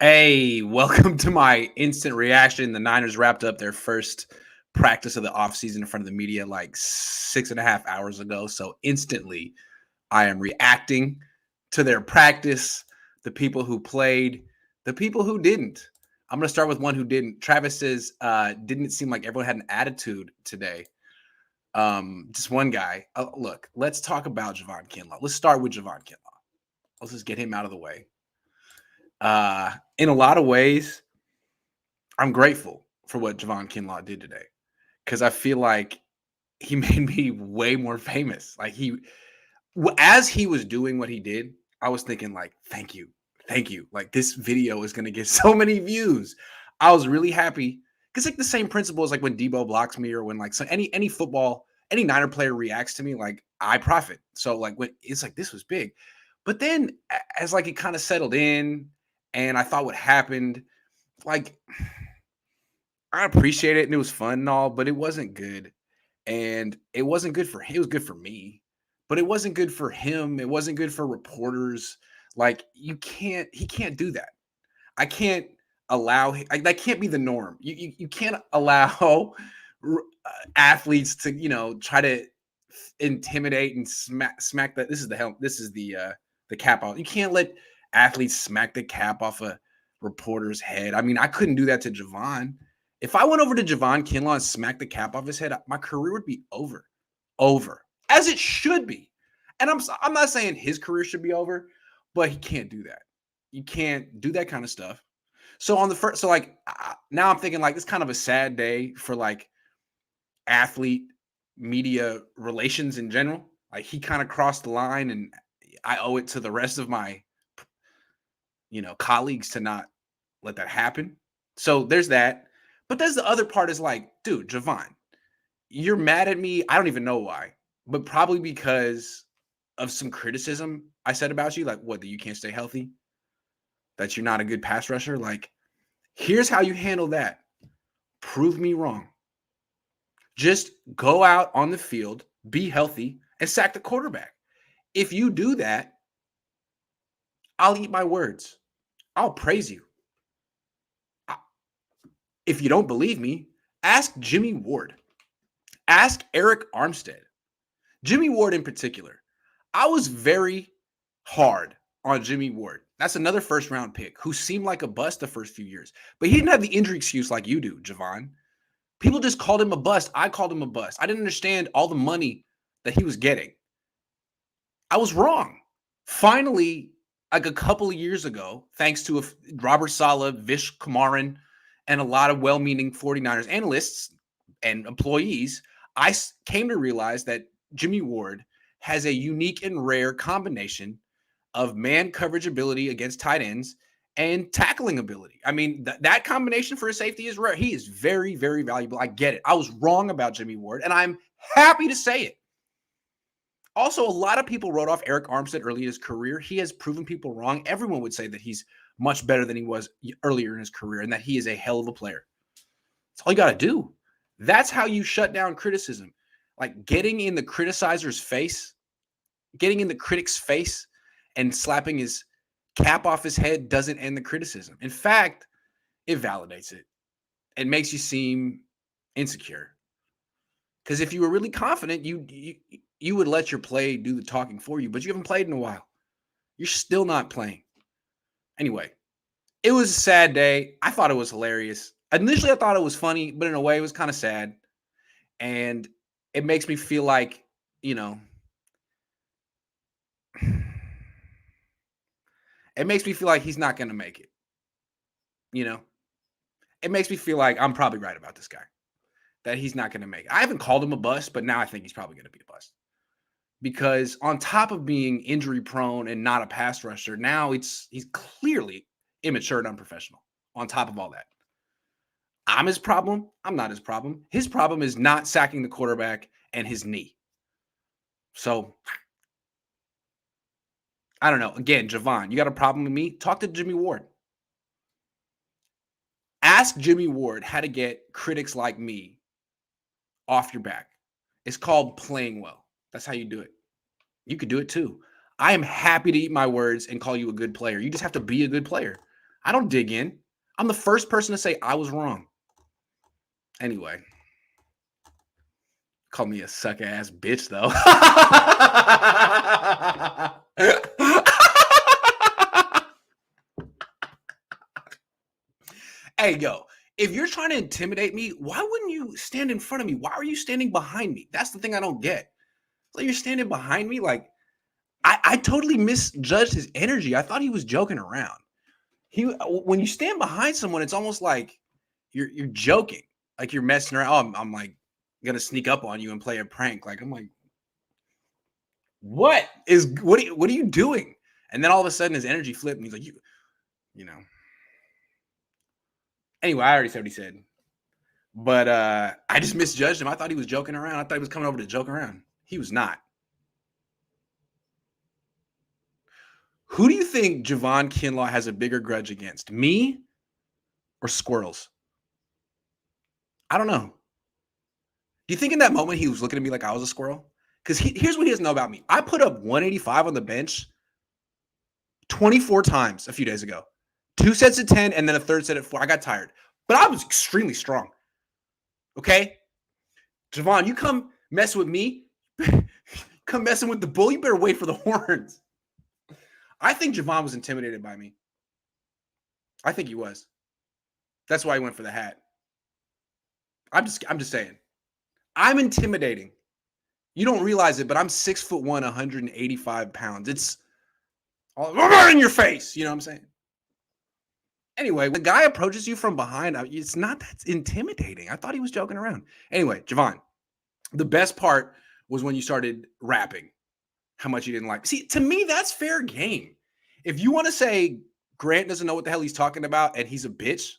Hey, welcome to my instant reaction. The Niners wrapped up their first practice of the offseason in front of the media like 6.5 hours ago. So instantly, I am reacting to their practice, the people who played, the people who didn't. I'm going to start with one who didn't. Travis says, didn't seem like everyone had an attitude today. Just one guy. Look, let's talk about Javon Kinlaw. Let's start with Javon Kinlaw. Let's just get him out of the way. In a lot of ways, I'm grateful for what Javon Kinlaw did today because I feel like he made me way more famous. As he was doing what he did, I was thinking like, thank you. Like this video is gonna get so many views. I was really happy because like the same principle is like when Debo blocks me or when like any football any Niner player reacts to me, like I profit. So like when it's like this was big, but then as like it kind of settled in, and I thought what happened, like I appreciate it and it was fun and all, but it wasn't good. And it wasn't good for him. It was good for me, but it wasn't good for him. It wasn't good for reporters. Like he can't do that. I can't that can't be the norm. You can't allow athletes to, try to intimidate and smack that. This is the helm. This is the cap off. You can't let athletes smack the cap off a reporter's head. I mean, I couldn't do that to Javon. If I went over to Javon Kinlaw and smacked the cap off his head, my career would be over, as it should be. And I'm not saying his career should be over, but he can't do that. You can't do that kind of stuff. So on the first, so like now I'm thinking like it's kind of a sad day for like athlete media relations in general. Like he kind of crossed the line, and I owe it to the rest of my colleagues to not let that happen. So there's that. But there's the other part is like, dude, Javon, you're mad at me. I don't even know why, but probably because of some criticism I said about you, like what, that you can't stay healthy, that you're not a good pass rusher. Like, here's how you handle that. Prove me wrong. Just go out on the field, be healthy, and sack the quarterback. If you do that, I'll eat my words. I'll praise you. If you don't believe me, ask Jimmy Ward. Ask Eric Armstead. Jimmy Ward in particular. I was very hard on Jimmy Ward. That's another first round pick who seemed like a bust the first few years, but he didn't have the injury excuse like you do, Javon. People just called him a bust. I called him a bust. I didn't understand all the money that he was getting. I was wrong. Finally, like a couple of years ago, thanks to Robert Saleh, Vish Kumaran, and a lot of well-meaning 49ers analysts and employees, I came to realize that Jimmy Ward has a unique and rare combination of man coverage ability against tight ends and tackling ability. I mean, that combination for a safety is rare. He is very, very valuable. I get it. I was wrong about Jimmy Ward, and I'm happy to say it. Also, a lot of people wrote off Eric Armstead early in his career. He has proven people wrong. Everyone would say that he's much better than he was earlier in his career and that he is a hell of a player. That's all you got to do. That's how you shut down criticism. Like getting in the criticizer's face, getting in the critic's face and slapping his cap off his head doesn't end the criticism. In fact, it validates it. It makes you seem insecure. Because if you were really confident, you would let your play do the talking for you, but you haven't played in a while. You're still not playing. Anyway, it was a sad day. I thought it was hilarious. Initially, I thought it was funny, but in a way, it was kind of sad. And it makes me feel like, it makes me feel like he's not going to make it. It makes me feel like I'm probably right about this guy, that he's not going to make it. I haven't called him a bust, but now I think he's probably going to be a bust. Because on top of being injury prone and not a pass rusher, now he's clearly immature and unprofessional on top of all that. I'm his problem. I'm not his problem. His problem is not sacking the quarterback and his knee. So, I don't know. Again, Javon, you got a problem with me? Talk to Jimmy Ward. Ask Jimmy Ward how to get critics like me off your back. It's called playing well. That's how you do it. You could do it too. I am happy to eat my words and call you a good player. You just have to be a good player. I don't dig in. I'm the first person to say I was wrong. Anyway, call me a suck ass bitch though. Hey, yo, if you're trying to intimidate me, why wouldn't you stand in front of me? Why are you standing behind me? That's the thing I don't get. So you're standing behind me, like I totally misjudged his energy. I thought he was joking around. When you stand behind someone, it's almost like you're joking, like you're messing around. Oh, I'm like gonna sneak up on you and play a prank. Like I'm like, what are you doing? And then all of a sudden his energy flipped and he's like, you know. Anyway, I already said what he said. But I just misjudged him. I thought he was joking around. I thought he was coming over to joke around. He was not. Who do you think Javon Kinlaw has a bigger grudge against? Me or squirrels? I don't know. Do you think in that moment he was looking at me like I was a squirrel? Because here's what he doesn't know about me. I put up 185 on the bench 24 times a few days ago. 2 sets at 10 and then a third set at 4. I got tired. But I was extremely strong. Okay? Javon, you come mess with me, come messing with the bull, you better wait for the horns. I think Javon was intimidated by me. I think he was. That's why he went for the hat. I'm just saying. I'm intimidating. You don't realize it, but I'm 6'1", 185 pounds. It's all in your face. You know what I'm saying? Anyway, when the guy approaches you from behind, it's not that intimidating. I thought he was joking around. Anyway, Javon, the best part was when you started rapping how much you didn't like. See, to me, that's fair game. If you want to say Grant doesn't know what the hell he's talking about and he's a bitch,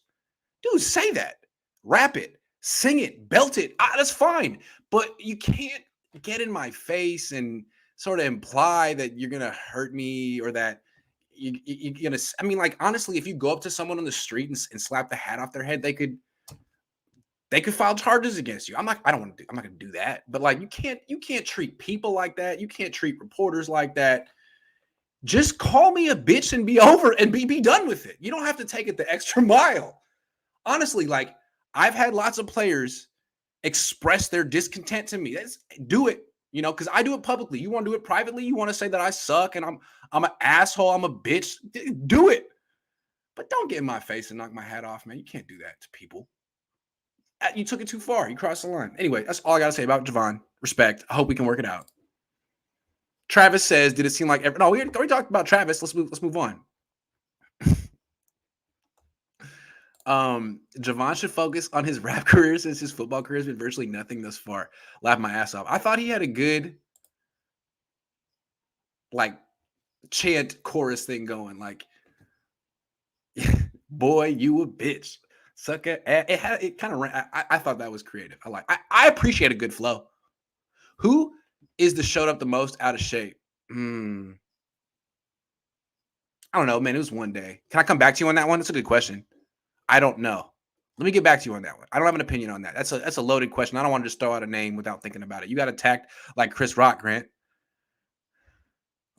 dude, say that. Rap it, sing it, belt it. That's fine. But you can't get in my face and sort of imply that you're going to hurt me or that you're going to, I mean, like, honestly, if you go up to someone on the street and slap the hat off their head, they could file charges against you. I'm not going to do that. But like, you can't treat people like that. You can't treat reporters like that. Just call me a bitch and be over and be done with it. You don't have to take it the extra mile. Honestly, like, I've had lots of players express their discontent to me. Do it, because I do it publicly. You want to do it privately? You want to say that I suck and I'm an asshole, I'm a bitch? Do it. But don't get in my face and knock my hat off, man. You can't do that to people. You took it too far. You crossed the line. Anyway, that's all I got to say about Javon. Respect. I hope we can work it out. Travis says, did it seem like no, we already talked about Travis. Let's move on. Javon should focus on his rap career since his football career has been virtually nothing thus far. Laugh my ass off. I thought he had a good like chant chorus thing going. Like, boy, you a bitch. Sucker. It kind of. I thought that was creative. I appreciate a good flow. Who is the showed up the most out of shape? I don't know, man. It was one day. Can I come back to you on that one? That's a good question. I don't know. Let me get back to you on that one. I don't have an opinion on that. That's a loaded question. I don't want to just throw out a name without thinking about it. You got attacked like Chris Rock, Grant.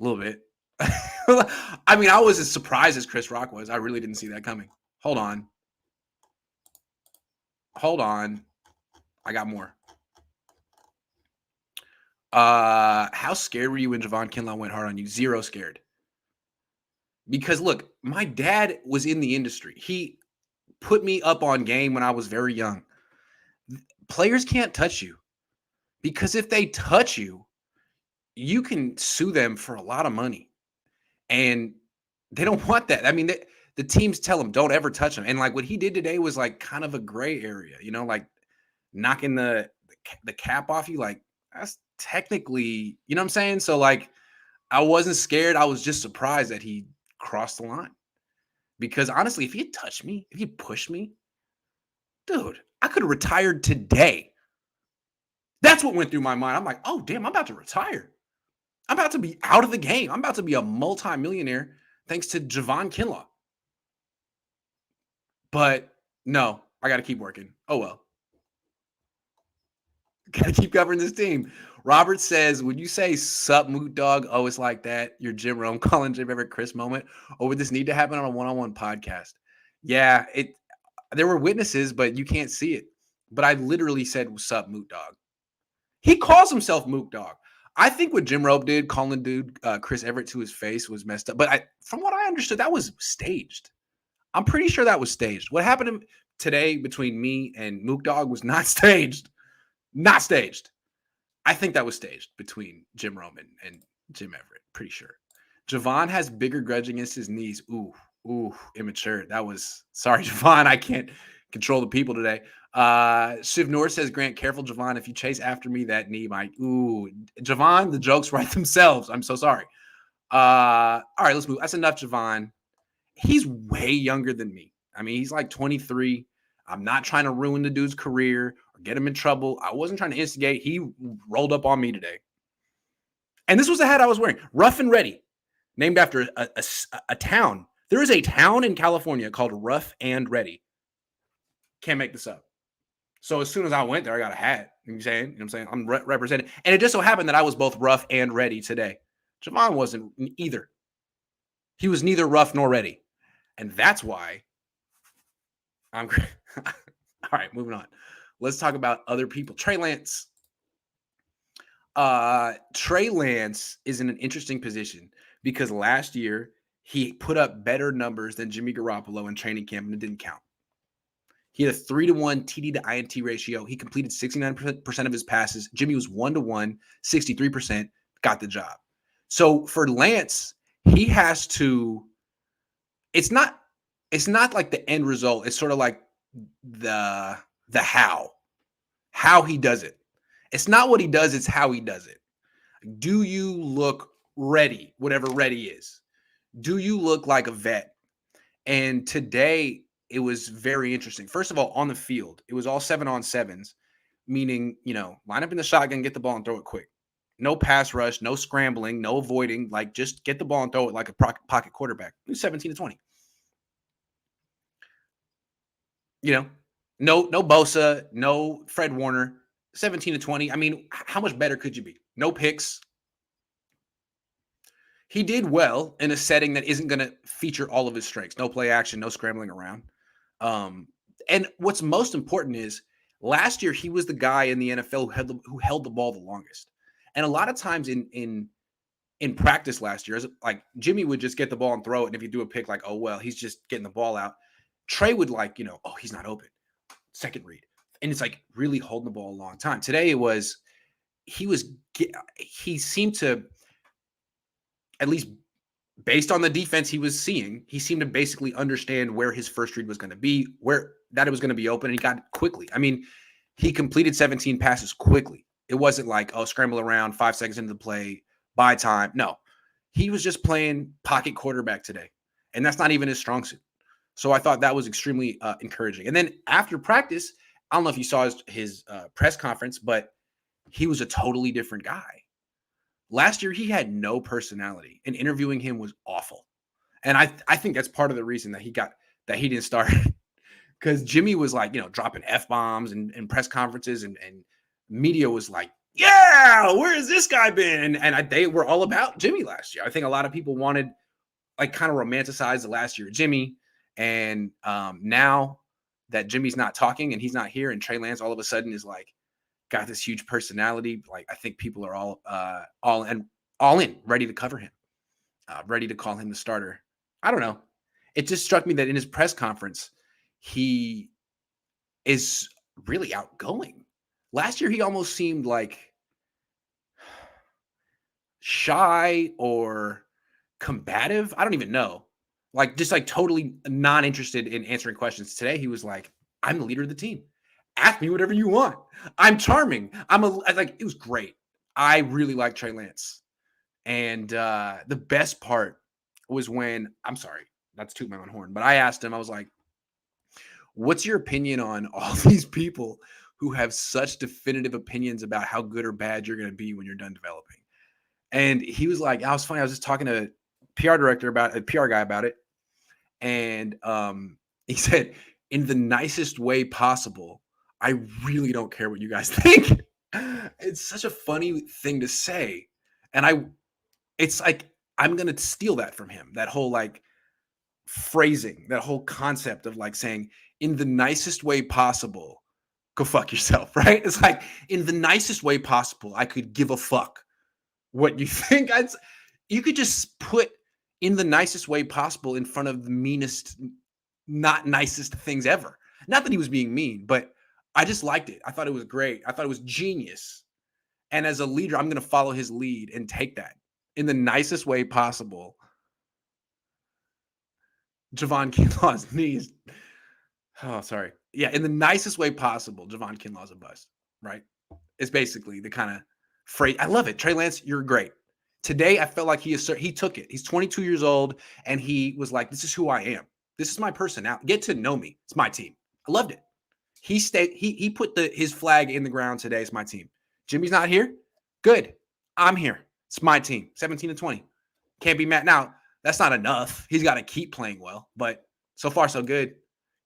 A little bit. I mean, I was as surprised as Chris Rock was. I really didn't see that coming. Hold on. I got more. How scared were you when Javon Kinlaw went hard on you? Zero scared. Because look, my dad was in the industry. He put me up on game when I was very young. Players can't touch you because if they touch you, you can sue them for a lot of money. And they don't want that. I mean, the teams tell them don't ever touch them. And like what he did today was like kind of a gray area, like knocking the cap off you. Like that's technically, you know what I'm saying? So like I wasn't scared. I was just surprised that he crossed the line. Because honestly, if he had touched me, if he pushed me, dude, I could have retired today. That's what went through my mind. I'm like, oh, damn, I'm about to retire. I'm about to be out of the game. I'm about to be a multimillionaire thanks to Javon Kinlaw. But no, I got to keep working. Oh, well. Gotta keep covering this team. Robert says, would you say sup moot dog? Oh, it's like that. Your Jim Rome calling Jim Everett Chris moment. Or would this need to happen on a one-on-one podcast? Yeah, there were witnesses, but you can't see it. But I literally said sup moot dog. He calls himself moot dog. I think what Jim Rome did, calling dude Chris Everett to his face, was messed up. But from what I understood, that was staged. I'm pretty sure that was staged. What happened today between me and Mook Dog was not staged. Not staged. I think that was staged between Jim Roman and Jim Everett. Pretty sure. Javon has bigger grudge against his knees. Ooh, immature. That was sorry, Javon. I can't control the people today. Shiv North says, Grant, careful, Javon. If you chase after me, that knee might. Ooh, Javon, the jokes write themselves. I'm so sorry. All right, let's move. That's enough, Javon. He's way younger than me. I mean, he's like 23. I'm not trying to ruin the dude's career or get him in trouble. I wasn't trying to instigate. He rolled up on me today. And this was the hat I was wearing. Rough and Ready, named after a town. There is a town in California called Rough and Ready. Can't make this up. So as soon as I went there, I got a hat. You know what I'm saying? I'm represented. And it just so happened that I was both rough and ready today. Javon wasn't either. He was neither rough nor ready. And that's why I'm great. All right, moving on. Let's talk about other people. Trey Lance. Trey Lance is in an interesting position because last year he put up better numbers than Jimmy Garoppolo in training camp, and it didn't count. He had a 3-to-1 TD to INT ratio. He completed 69% of his passes. Jimmy was 1-to-1, 63%, got the job. So for Lance, he has to, it's not like the end result. It's sort of like the how he does it. It's not what he does, it's how he does it. Do you look ready, whatever ready is? Do you look like a vet? And today it was very interesting. First of all, on the field, it was all 7-on-7s, meaning, line up in the shotgun, get the ball and throw it quick. No pass rush, no scrambling, no avoiding, like just get the ball and throw it like a pocket quarterback. 17-20. No Bosa, no Fred Warner, 17-20. I mean, how much better could you be? No picks. He did well in a setting that isn't going to feature all of his strengths. No play action, no scrambling around. And what's most important is last year he was the guy in the NFL who held the ball the longest. And a lot of times in practice last year, like Jimmy would just get the ball and throw it. And if you do a pick, like, oh, well, he's just getting the ball out. Trey would oh, he's not open. Second read. And it's like really holding the ball a long time. Today he seemed to, at least based on the defense he was seeing, he seemed to basically understand where his first read was going to be, where that it was going to be open, and he got it quickly. I mean, he completed 17 passes quickly. It wasn't like, oh, scramble around 5 seconds into the play, buy time. No, he was just playing pocket quarterback today, and that's not even his strong suit. So I thought that was extremely encouraging. And then after practice, I don't know if you saw his press conference, but he was a totally different guy. Last year, he had no personality, and interviewing him was awful. And I think that's part of the reason that he didn't start, because Jimmy was like, dropping F-bombs and press conferences, and media was like, yeah, where has this guy been? And they were all about Jimmy last year. I think a lot of people wanted, like, kind of romanticize the last year of Jimmy. And now that Jimmy's not talking and he's not here, and Trey Lance all of a sudden is like, got this huge personality. Like, I think people are all in, ready to cover him, ready to call him the starter. I don't know. It just struck me that in his press conference, he is really outgoing. Last year, he almost seemed like shy or combative. I don't even know. Like, just like totally not interested in answering questions. Today, he was like, I'm the leader of the team. Ask me whatever you want. I'm charming. It was great. I really like Trey Lance. And the best part was when, I'm sorry, not to toot my own horn, but I asked him, I was like, what's your opinion on all these people who have such definitive opinions about how good or bad you're going to be when you're done developing? And he was like, I was funny. I was just talking to a PR guy about it. And he said, in the nicest way possible, I really don't care what you guys think. It's such a funny thing to say. And it's like, I'm going to steal that from him. That whole like phrasing, that whole concept of like saying in the nicest way possible, go fuck yourself, right? It's like in the nicest way possible, I could give a fuck what you think. You could just put in the nicest way possible in front of the meanest, not nicest things ever. Not that he was being mean, but I just liked it. I thought it was great. I thought it was genius. And as a leader, I'm going to follow his lead and take that in the nicest way possible. Javon Kinlaw's knees. Oh, sorry. Yeah, in the nicest way possible, Javon Kinlaw's a bust, right? It's basically the kind of phrase. I love it. Trey Lance, you're great. Today, I felt like he took it. He's 22 years old, and he was like, this is who I am. This is my personality. Get to know me. It's my team. I loved it. He put his flag in the ground today. It's my team. Jimmy's not here. Good. I'm here. It's my team. 17-20. Can't be mad. Now, that's not enough. He's got to keep playing well, but so far, so good.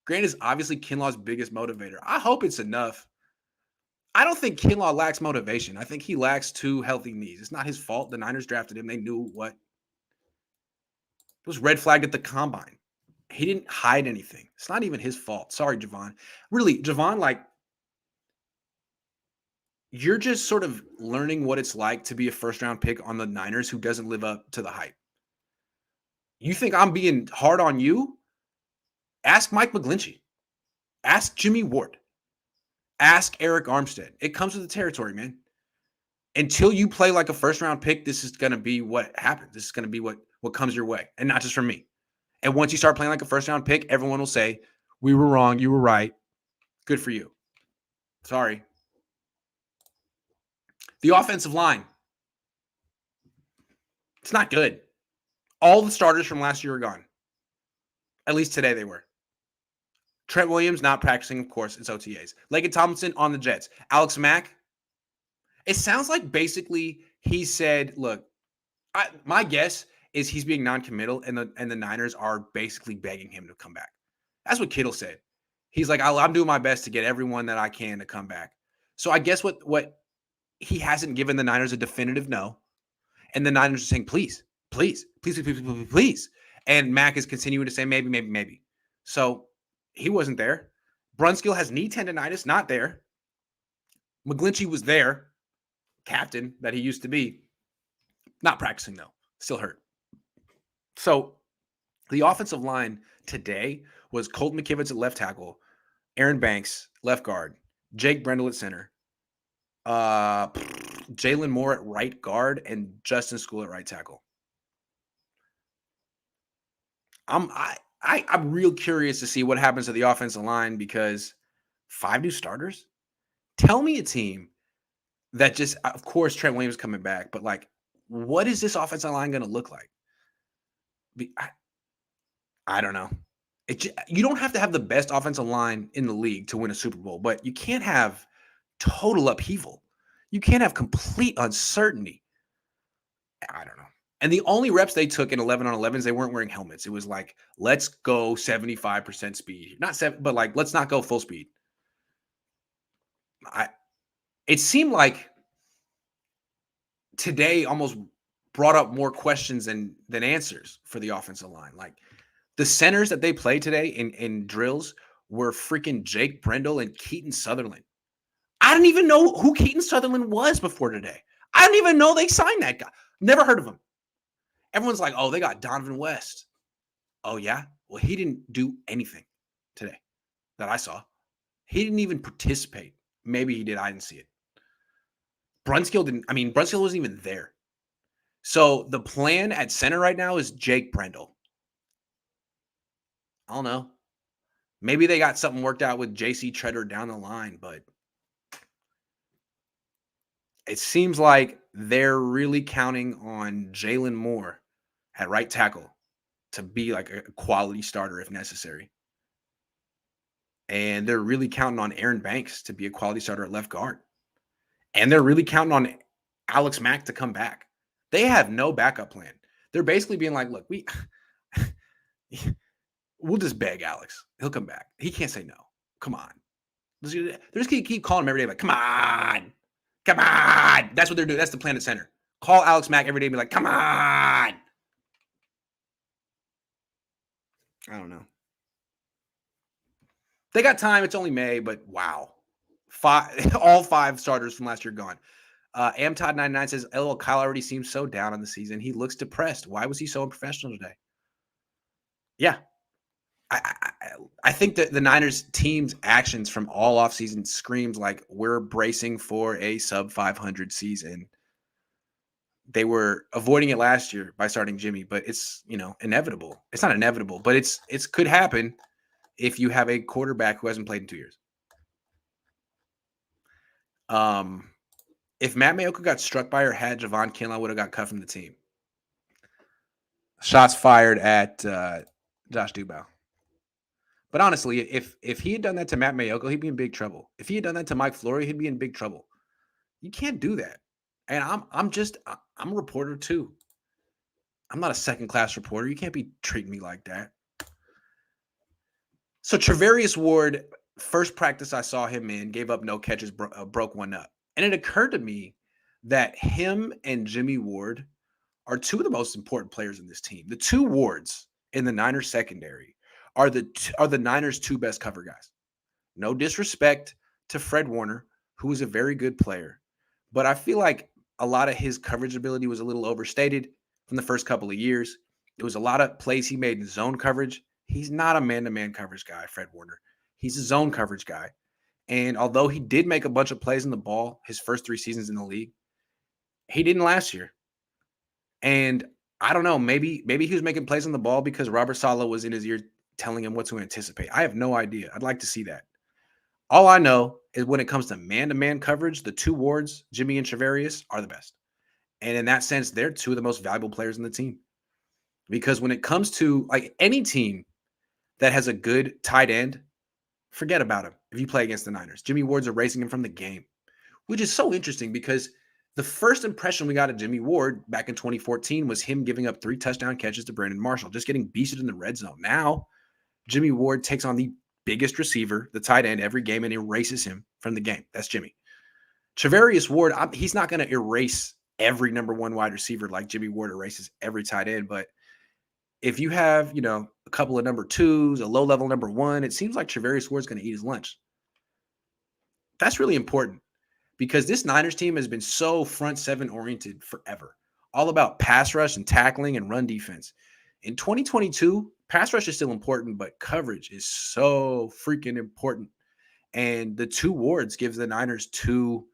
Grant is obviously Kinlaw's biggest motivator. I hope it's enough. I don't think Kinlaw lacks motivation. I think he lacks 2 healthy knees. It's not his fault. The Niners drafted him. They knew what. It was red flagged at the combine. He didn't hide anything. It's not even his fault. Sorry, Javon. Really, Javon, like, you're just sort of learning what it's like to be a first-round pick on the Niners who doesn't live up to the hype. You think I'm being hard on you? Ask Mike McGlinchey. Ask Jimmy Ward. Ask Eric Armstead. It comes with the territory, man. Until you play like a first-round pick, this is going to be what happens. This is going to be what comes your way, and not just from me. And once you start playing like a first-round pick, everyone will say, we were wrong, you were right. Good for you. Sorry. The offensive line. It's not good. All the starters from last year are gone. At least today they were. Trent Williams not practicing, of course, it's OTAs. Laken Tomlinson on the Jets. Alex Mack. It sounds like basically he said, look, my guess is he's being non-committal, and the Niners are basically begging him to come back. That's what Kittle said. He's like, I'm doing my best to get everyone that I can to come back. So I guess what he hasn't given the Niners a definitive no, and the Niners are saying, please, please, please, please, please, please, please. And Mack is continuing to say maybe, maybe, maybe. So he wasn't there. Brunskill has knee tendonitis, not there. McGlinchey was there, captain that he used to be, not practicing though, still hurt. So the offensive line today was Colt McKivitz at left tackle, Aaron Banks, left guard, Jake Brendel at center, Jalen Moore at right guard, and Justin School at right tackle. I'm real curious to see what happens to the offensive line because 5 new starters? Tell me a team that just, of course, Trent Williams coming back, but like, what is this offensive line going to look like? I don't know. You don't have to have the best offensive line in the league to win a Super Bowl, but you can't have total upheaval. You can't have complete uncertainty. I don't know. And the only reps they took in 11 on 11s, they weren't wearing helmets. It was like, let's go 75% speed. Not 7, but like, let's not go full speed. It seemed like today almost brought up more questions than answers for the offensive line. Like the centers that they played today in drills were freaking Jake Brendel and Keaton Sutherland. I didn't even know who Keaton Sutherland was before today. I didn't even know they signed that guy. Never heard of him. Everyone's like, oh, they got Donovan West. Oh, yeah? Well, he didn't do anything today that I saw. He didn't even participate. Maybe he did. I didn't see it. Brunskill wasn't even there. So the plan at center right now is Jake Brendel. I don't know. Maybe they got something worked out with J.C. Treader down the line, but it seems like they're really counting on Jalen Moore at right tackle to be like a quality starter if necessary. And they're really counting on Aaron Banks to be a quality starter at left guard. And they're really counting on Alex Mack to come back. They have no backup plan. They're basically being like, look, we'll just beg Alex. He'll come back. He can't say no. Come on. They're just going to keep calling him every day like, come on. Come on. That's what they're doing. That's the plan at center. Call Alex Mack every day and be like, come on. I don't know. They got time. It's only May, but wow. All 5 starters from last year gone. AmTodd99 says, LL Kyle already seems so down on the season. He looks depressed. Why was he so unprofessional today? Yeah. I think that the Niners team's actions from all offseason screams like we're bracing for a sub 500 season. They were avoiding it last year by starting Jimmy, but it's, inevitable. It's not inevitable, but it could happen if you have a quarterback who hasn't played in 2 years. If Matt Mayoka got struck by or had Javon Kinlaw would have got cut from the team. Shots fired at Josh Dubow. But honestly, if he had done that to Matt Mayoka, he'd be in big trouble. If he had done that to Mike Flory, he'd be in big trouble. You can't do that. And I'm a reporter too. I'm not a second-class reporter. You can't be treating me like that. So Travarius Ward, first practice I saw him in, gave up no catches, broke one up. And it occurred to me that him and Jimmy Ward are 2 of the most important players in this team. The 2 Wards in the Niners secondary are the Niners' 2 best cover guys. No disrespect to Fred Warner, who is a very good player, but I feel like a lot of his coverage ability was a little overstated from the first couple of years. There was a lot of plays he made in zone coverage. He's not a man-to-man coverage guy, Fred Warner. He's a zone coverage guy. And although he did make a bunch of plays in the ball his first 3 seasons in the league, he didn't last year. And I don't know, maybe he was making plays on the ball because Robert Saleh was in his ear telling him what to anticipate. I have no idea. I'd like to see that. All I know is when it comes to man-to-man coverage, the 2 Wards, Jimmy and Travarius, are the best. And in that sense, they're 2 of the most valuable players in the team. Because when it comes to like any team that has a good tight end, forget about him if you play against the Niners. Jimmy Ward's erasing him from the game, which is so interesting because the first impression we got of Jimmy Ward back in 2014 was him giving up 3 touchdown catches to Brandon Marshall, just getting beasted in the red zone. Now, Jimmy Ward takes on the biggest receiver, the tight end, every game and erases him from the game. That's Jimmy. Travarius Ward, he's not going to erase every number 1 wide receiver like Jimmy Ward erases every tight end. But if you have, a couple of number 2s, a low-level number 1, it seems like Travarius Ward's going to eat his lunch. That's really important because this Niners team has been so front 7 oriented forever. All about pass rush and tackling and run defense. In 2022, pass rush is still important, but coverage is so freaking important. And the 2 Wards gives the Niners 2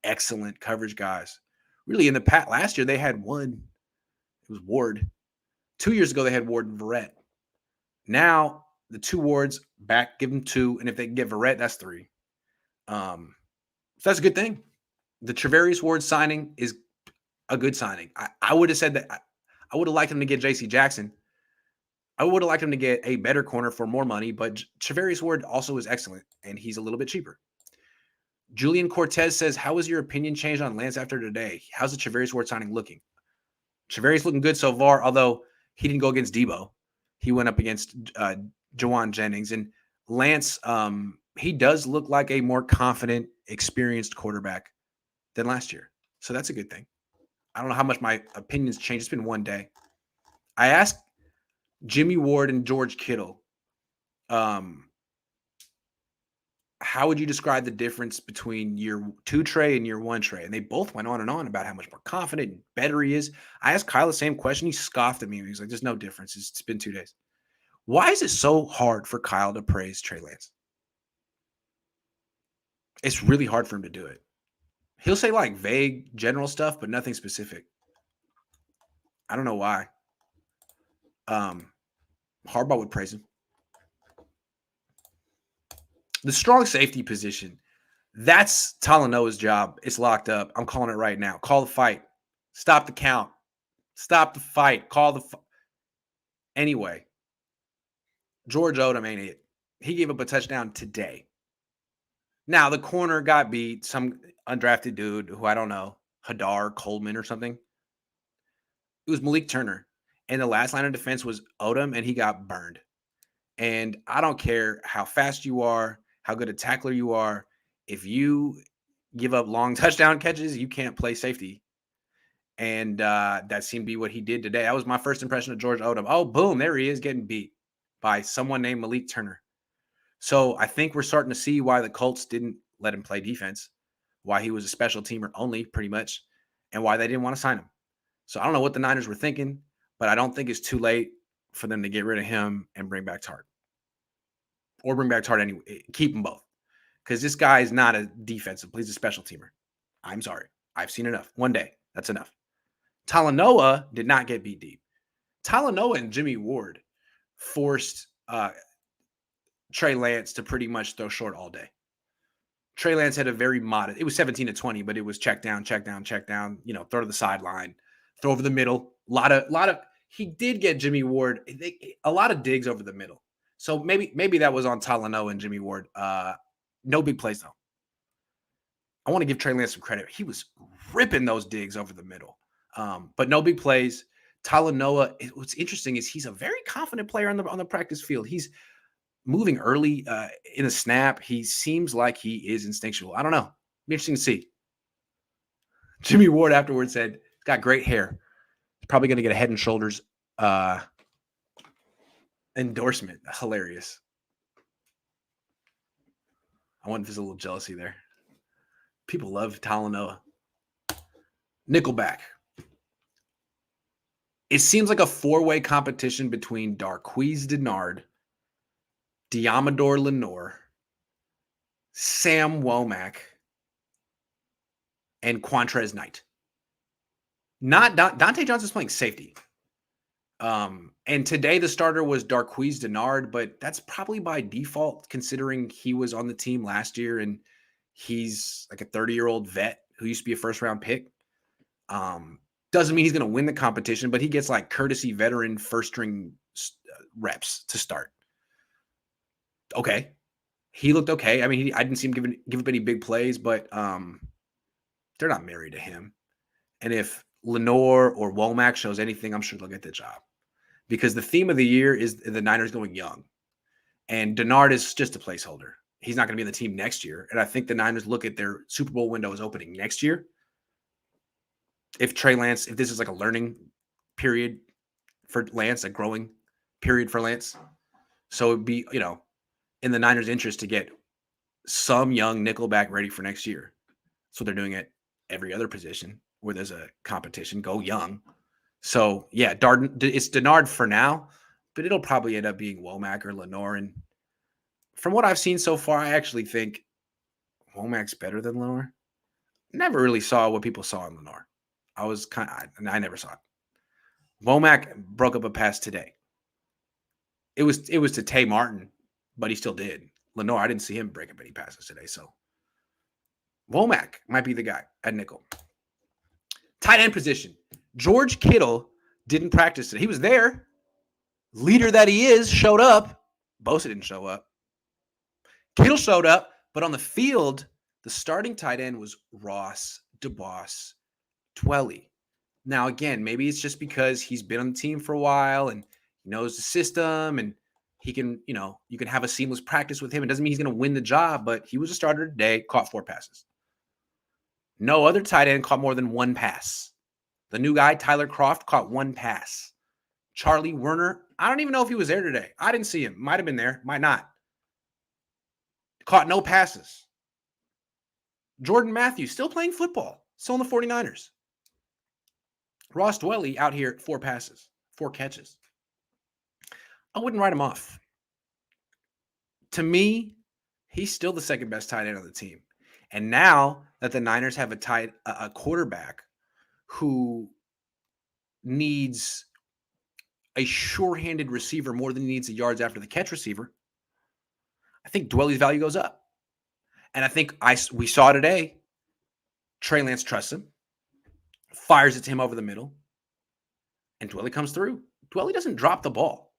excellent coverage guys. Really, in the last year, they had 1. It was Ward. 2 years ago, they had Ward and Verrett. Now, the 2 Wards back, give them 2. And if they can get Verrett, that's 3. So that's a good thing. The Travarius Ward signing is a good signing. I would have said that I would have liked him to get J.C. Jackson. I would have liked him to get a better corner for more money, but Travarius Ward also is excellent, and he's a little bit cheaper. Julian Cortez says, how has your opinion changed on Lance after today? How's the Travarius Ward signing looking? Travarius looking good so far, although he didn't go against Debo. He went up against Jawan Jennings. And Lance, he does look like a more confident, experienced quarterback than last year. So that's a good thing. I don't know how much my opinion's changed. It's been 1 day. I asked Jimmy Ward and George Kittle, how would you describe the difference between year 2 Trey and year 1 Trey? And they both went on and on about how much more confident and better he is. I asked Kyle the same question. He scoffed at me. He was like, there's no difference. It's been 2 days. Why is it so hard for Kyle to praise Trey Lance? It's really hard for him to do it. He'll say like vague, general stuff, but nothing specific. I don't know why. Harbaugh would praise him. The strong safety position, that's Talanoa's job. It's locked up. I'm calling it right now. Call the fight. Stop the count. Stop the fight. Call the fight. Anyway, George Odom ain't it. He gave up a touchdown today. Now, the corner got beat. Some undrafted dude who I don't know, Hadar Coleman or something. It was Malik Turner. And the last line of defense was Odom, and he got burned. And I don't care how fast you are, how good a tackler you are. If you give up long touchdown catches, you can't play safety. And that seemed to be what he did today. That was my first impression of George Odom. Oh, boom, there he is getting beat by someone named Malik Turner. So I think we're starting to see why the Colts didn't let him play defense, why he was a special teamer only, pretty much, and why they didn't want to sign him. So I don't know what the Niners were thinking, but I don't think it's too late for them to get rid of him and bring back Tart. Or bring back Tart anyway. Keep them both. Because this guy is not a defensive, he's a special teamer. I'm sorry. I've seen enough. One day. That's enough. Talanoa did not get beat deep. Talanoa and Jimmy Ward forced Trey Lance to pretty much throw short all day. Trey Lance had a very modest, it was 17-20, but it was check down, check down, check down, throw to the sideline, throw over the middle. He did get Jimmy Ward, a lot of digs over the middle. So maybe that was on Talanoa and Jimmy Ward. No big plays, though. I want to give Trey Lance some credit. He was ripping those digs over the middle. But no big plays. Talanoa, what's interesting is he's a very confident player on the practice field. He's moving early in a snap. He seems like he is instinctual. I don't know. Be interesting to see. Jimmy Ward afterwards said, he's got great hair. He's probably going to get a Head and Shoulders endorsement. Hilarious. I wonder if there's a little jealousy there. People love Talanoa. Nickelback. It seems like a four-way competition between Darqueze Dennard, Diamador Lenore, Sam Womack, and Quantrez Knight. Not Dante Johnson's playing safety. And today the starter was Darqueze Dennard, but that's probably by default considering he was on the team last year and he's like a 30-year-old vet who used to be a first-round pick. Doesn't mean he's going to win the competition, but he gets like courtesy veteran first-string reps to start. Okay. He looked okay. I mean, I didn't see him give up any big plays, but they're not married to him. And if Lenore or Womack shows anything, I'm sure they'll get the job. Because the theme of the year is the Niners going young. And Dennard is just a placeholder. He's not going to be on the team next year. And I think the Niners look at their Super Bowl window as opening next year. If Trey Lance, if this is like a learning period for Lance, a growing period for Lance. So it'd be, in the Niners' interest to get some young nickelback ready for next year. So they're doing it every other position where there's a competition, go young. So, yeah, it's Dennard for now, but it'll probably end up being Womack or Lenore. And from what I've seen so far, I actually think Womack's better than Lenore. Never really saw what people saw in Lenore. I never saw it. Womack broke up a pass today. It was to Tay Martin, but he still did. Lenore, I didn't see him break up any passes today. So Womack might be the guy at nickel. Tight end position. George Kittle didn't practice today. He was there. Leader that he is, showed up. Bosa didn't show up. Kittle showed up, but on the field, the starting tight end was Ross DeBoss Dwelly. Now, again, maybe it's just because he's been on the team for a while and he knows the system and he can, you can have a seamless practice with him. It doesn't mean he's going to win the job, but he was a starter today, caught 4 passes. No other tight end caught more than 1 pass. The new guy, Tyler Kroft, caught 1 pass. Charlie Werner, I don't even know if he was there today. I didn't see him. Might have been there, might not. Caught no passes. Jordan Matthews, still playing football, still in the 49ers. Ross Dwelly out here, 4 passes, 4 catches. I wouldn't write him off. To me, he's still the second best tight end on the team. And now that the Niners have a quarterback who needs a sure-handed receiver more than he needs a yards after the catch receiver, I think Dwelly's value goes up. And I think we saw today, Trey Lance trusts him, fires it to him over the middle, and Dwelly comes through. Dwelly doesn't drop the ball.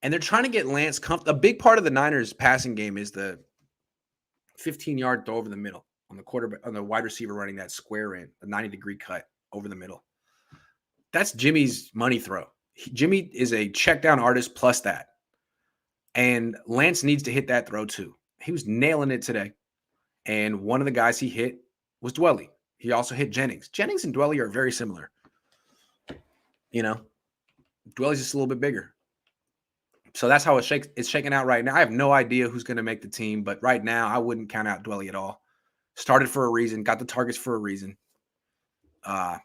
And they're trying to get Lance comfortable. A big part of the Niners passing game is the 15-yard throw over the middle on the quarterback, on the wide receiver running that square in, a 90-degree cut over the middle. That's Jimmy's money throw. Jimmy is a check down artist plus that. And Lance needs to hit that throw too. He was nailing it today. And one of the guys he hit was Dwelly. He also hit Jennings. Jennings and Dwelly are very similar. You know, Dwelly's just a little bit bigger. So that's how it's shaking out right now. I have no idea who's going to make the team, but right now I wouldn't count out Dwelly at all. Started for a reason, got the targets for a reason. I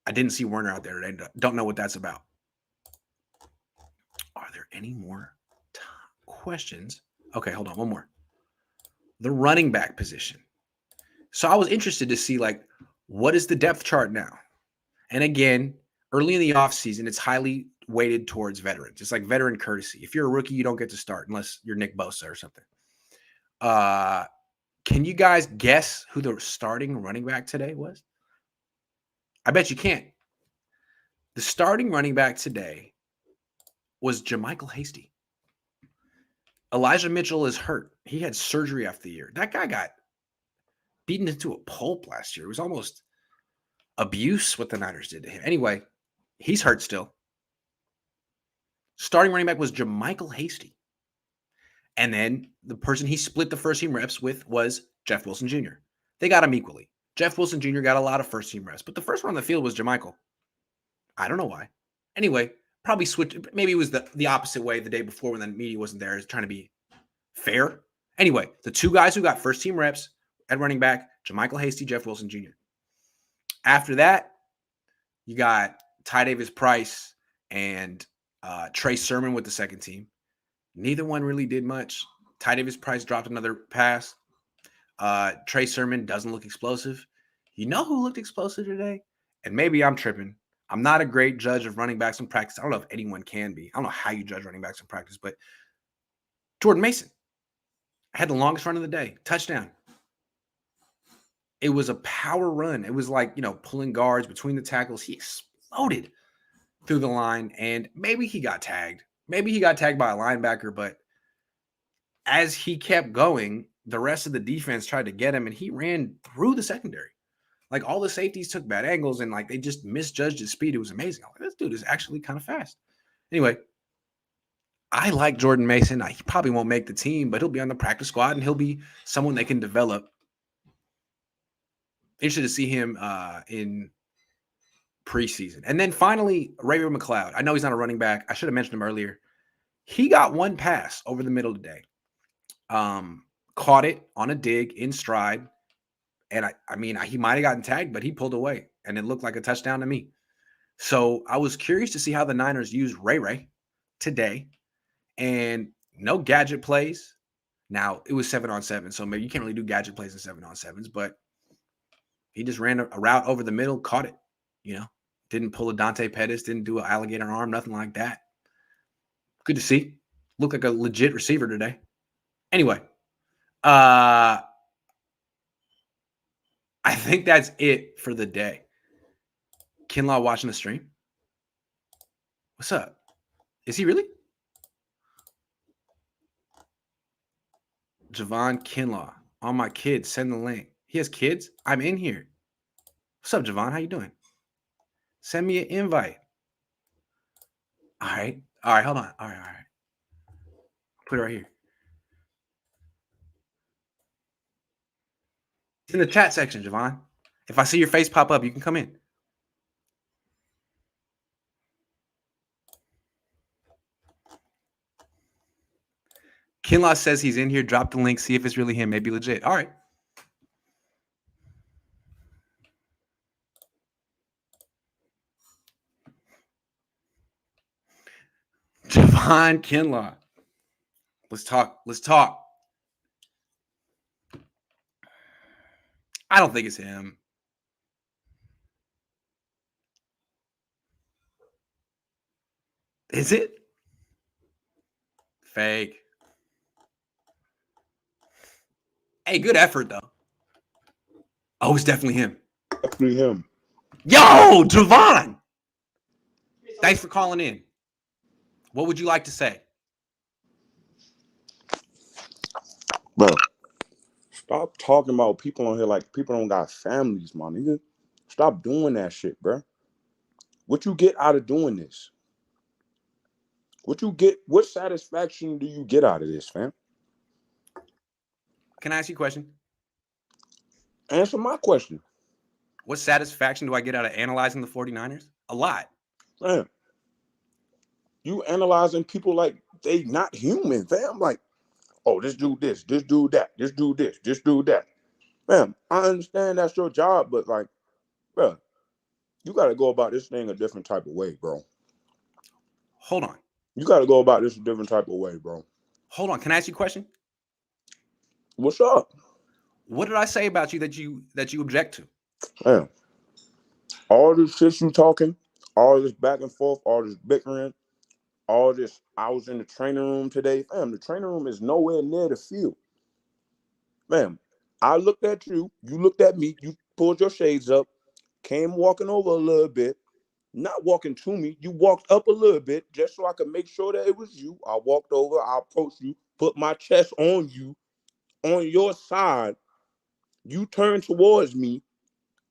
didn't see Werner out there today. Don't know what that's about. Are there any more questions? Okay, hold on. One more. The running back position. So I was interested to see, like, what is the depth chart now? And again, early in the offseason, it's highly weighted towards veterans. It's like veteran courtesy. If you're a rookie, you don't get to start unless you're Nick Bosa or something. Can you guys guess who the starting running back today was? I bet you can't. The starting running back today was JaMycal Hasty. Elijah Mitchell is hurt. He had surgery after the year. That guy got beaten into a pulp last year. It was almost abuse what the Niners did to him. Anyway, he's hurt still. Starting running back was JaMycal Hasty. And then the person he split the first team reps with was Jeff Wilson Jr. They got him equally. Jeff Wilson Jr. got a lot of first team reps, but the first one on the field was JaMycal. I don't know why. Anyway, probably switched. Maybe it was the opposite way the day before when the media wasn't there. Is trying to be fair. Anyway, the two guys who got first team reps at running back, JaMycal Hasty, Jeff Wilson Jr. After that, you got Ty Davis Price and Trey Sermon with the second team. Neither one really did much. Ty Davis Price dropped another pass. Trey Sermon doesn't look explosive. You know who looked explosive today? And maybe I'm tripping. I'm not a great judge of running backs in practice. I don't know if anyone can be. I don't know how you judge running backs in practice, but Jordan Mason had the longest run of the day. Touchdown. It was a power run. It was like, pulling guards between the tackles. He exploded through the line, and maybe he got tagged. Maybe he got tagged by a linebacker, but as he kept going, the rest of the defense tried to get him, and he ran through the secondary. Like, all the safeties took bad angles, and, like, they just misjudged his speed. It was amazing. I'm like, this dude is actually kind of fast. Anyway, I like Jordan Mason. He probably won't make the team, but he'll be on the practice squad, and he'll be someone they can develop. Interested to see him in preseason. And then finally, Ray McLeod. I know he's not a running back. I should have mentioned him earlier. He got one pass over the middle today. Caught it on a dig in stride. And I mean, he might have gotten tagged, but he pulled away, and it looked like a touchdown to me. So I was curious to see how the Niners used Ray today, and no gadget plays. Now, it was 7-on-7, so maybe you can't really do gadget plays in 7-on-7s, but he just ran a route over the middle, caught it, didn't pull a Dante Pettis, didn't do an alligator arm, nothing like that. Good to see. Looked like a legit receiver today. Anyway, I think that's it for the day. Kinlaw watching the stream. What's up? Is he really? Javon Kinlaw. All my kids, send the link. He has kids? I'm in here. What's up, Javon? How you doing? Send me an invite. All right. Hold on. All right. Put it right here. It's in the chat section, Javon. If I see your face pop up, you can come in. Kinlaw says he's in here. Drop the link. See if it's really him. Maybe legit. All right. Javon Kinlaw. Let's talk. I don't think it's him. Is it? Fake. Hey, good effort, though. Oh, it's definitely him. Definitely him. Yo, Javon! Thanks for calling in. What would you like to say? Bro, stop talking about people on here like people don't got families, my nigga. Stop doing that shit, bro. What you get out of doing this? What satisfaction do you get out of this, fam? Can I ask you a question? Answer my question. What satisfaction do I get out of analyzing the 49ers? A lot. Man, you analyzing people like they not human, fam. Like, oh, this dude this dude that, this dude that. Man, I understand that's your job, but like, bro, you got to go about this thing a different type of way, bro. Hold on. You got to go about this a different type of way, bro. Hold on. Can I ask you a question? What's up? What did I say about you that you object to? Man, all this shit you talking, all this back and forth, all this bickering, all this, I was in the training room today. Fam, the training room is nowhere near the field. Man, I looked at you, you looked at me, you pulled your shades up, came walking over a little bit, not walking to me, you walked up a little bit just so I could make sure that it was you. I walked over, I approached you, put my chest on you, on your side. You turned towards me,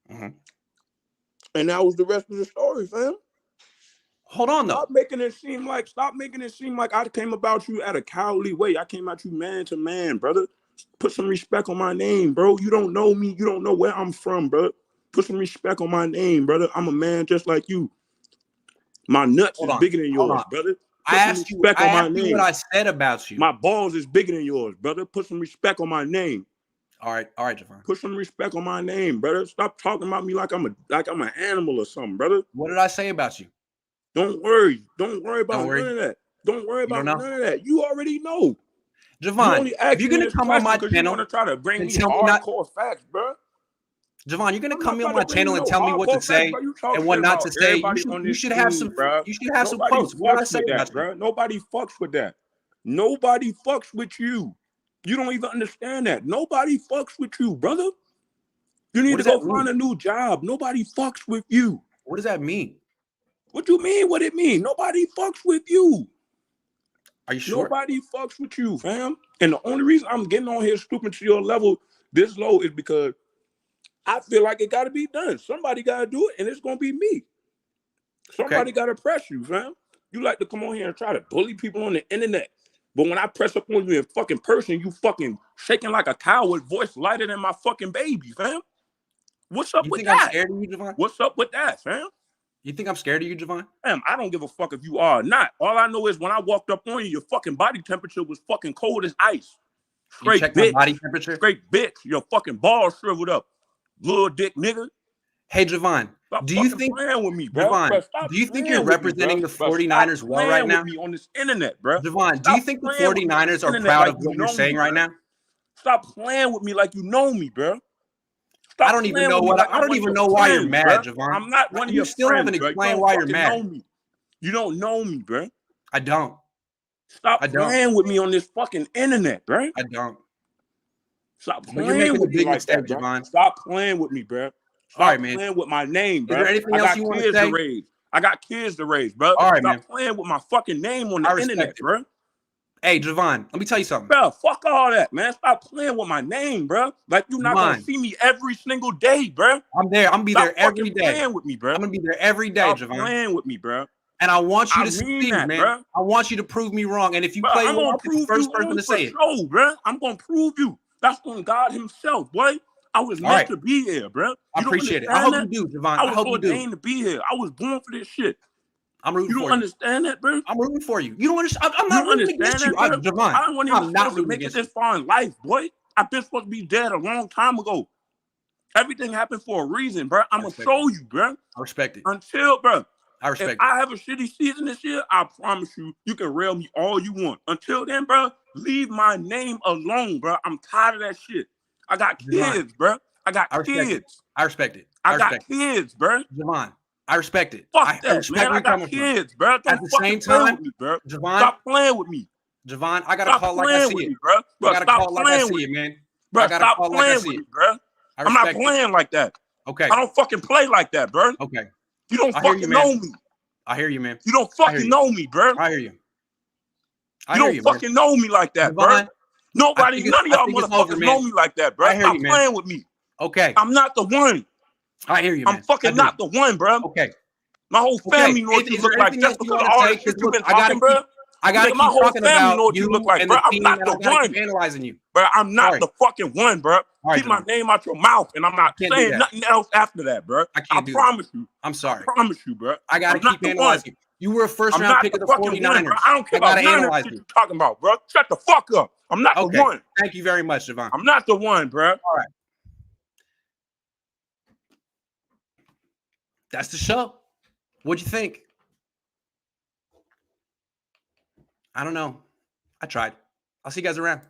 and that was the rest of the story, fam. Hold on, though. Stop making it seem like I came about you at a cowardly way. I came at you man to man, brother. Put some respect on my name, bro. You don't know me. You don't know where I'm from, bro. Put some respect on my name, brother. I'm a man just like you. My nuts is bigger than yours, brother. I asked you what I said about you. My balls is bigger than yours, brother. Put some respect on my name. All right, Javon. Put some respect on my name, brother. Stop talking about me like I'm an animal or something, brother. What did I say about you? Don't worry about none of that. Don't worry about none of that. You already know. Javon, if you're gonna come on my channel, you want to try to bring me hardcore facts, bro. Javon, you're gonna come on my channel and tell me what to say and what not to say. You should have some quotes. What did I say about bro? Nobody fucks with that. Nobody fucks with you. You don't even understand that. Nobody fucks with you, brother. You need to go find a new job. Nobody fucks with you. What does that mean? What you mean? What it mean? Nobody fucks with you. Are you sure? Nobody fucks with you, fam. And the only reason I'm getting on here stooping to your level this low is because I feel like it got to be done. Somebody got to do it, and it's going to be me. Somebody got to press you, fam. You like to come on here and try to bully people on the internet. But when I press up on you in fucking person, you fucking shaking like a coward, voice lighter than my fucking baby, fam. What's up with that? I'm scared of you, Javon? What's up with that, fam? You think I'm scared of you, Javon? Fam, I don't give a fuck if you are or not. All I know is when I walked up on you, your fucking body temperature was fucking cold as ice. Straight bitch. My body temperature? Straight bitch. Your fucking balls shriveled up. Little dick nigga. Hey, Javon, do you think with me, bro? Javon, do you think you're representing the 49ers well right now? Me on this internet, bro. Javon, do you think the 49ers are proud of what you're saying right now? Stop playing with me like you know me, bro. I don't even know why you're mad, Javon. I'm not one of your friends. You still haven't explained why you're mad. You don't know me, bro. I don't. Stop playing with me on this fucking internet, bro. I don't. Stop playing with me like that, Javon. Stop playing with me, bro. Stop playing with my name, bro. Is there anything else you want to say? I got kids to raise, bro. All right, man. Stop playing with my fucking name on the internet, bro. Hey, Javon, let me tell you something. Bro, fuck all that, man. Stop playing with my name, bro. Like you're not going to see me every single day, bro. I'm there. I'm going to be there every day. Stop playing with me, bro. I'm going to be there every day, Javon. Stop playing with me, bro. And I want you to succeed, man. Bro. I want you to prove me wrong. And if you play well, I'll be the first person to say it. No, bro. I'm going to prove you. That's on God himself, boy. I was meant to be here, bro. I appreciate it. I hope you do, Javon. I hope you do. I was ordained to be here. I was born for this shit. I'm rooting for you. You don't understand that, bro? I'm rooting for you. You don't understand. I'm not rooting against you, Javon. I don't want to make it this far in life, boy. I've been supposed to be dead a long time ago. Everything happened for a reason, bro. I'm going to show you, bro. I respect it. Bro. I respect it. If I have a shitty season this year, I promise you can rail me all you want. Until then, bro, leave my name alone, bro. I'm tired of that shit. I got kids, bro. I got kids. I respect it. I got kids, bro. Javon, I respect it. Fuck that, man. I got kids, bro. At the same time, bro. Javon, stop playing with me. Javon, I gotta call like I see it, bro. I gotta call like I see it, man. Bro, stop playing with me, bro. I'm not playing like that. Okay. I don't fucking play like that, bro. Okay. You don't fucking know me. I hear you, man. You don't fucking know me, bro. I hear you. You don't fucking know me like that, bro. Nobody, none of y'all motherfuckers know me like that, bro. Stop playing with me. Okay. I'm not the one. I hear you, man. I'm fucking not the one, bro. Okay. My whole family knows what you look like just because of all that shit you've been talking, bro. I gotta Nigga, keep my whole talking family about know what you look like, and bro. the I'm team, not and the I gotta one, keep analyzing you. bro. I'm not Sorry. the fucking one, bro. All right, Keep my Javon. name out your mouth, and I'm not I can't do saying that. nothing else after that, bro. I I can't do that. promise you. I'm sorry. I promise you, bro. I gotta I'm not keep the one. analyzing you. You were a first I'm round not pick the of the fucking one, 49ers. bro. I don't care I about gotta none of that analyze shit you. you're talking about, bro. Shut the fuck up. I'm not the Okay. one. Thank you very much, Javon. I'm not the one, bro. All right. That's the show. What'd you think? I don't know. I tried. I'll see you guys around.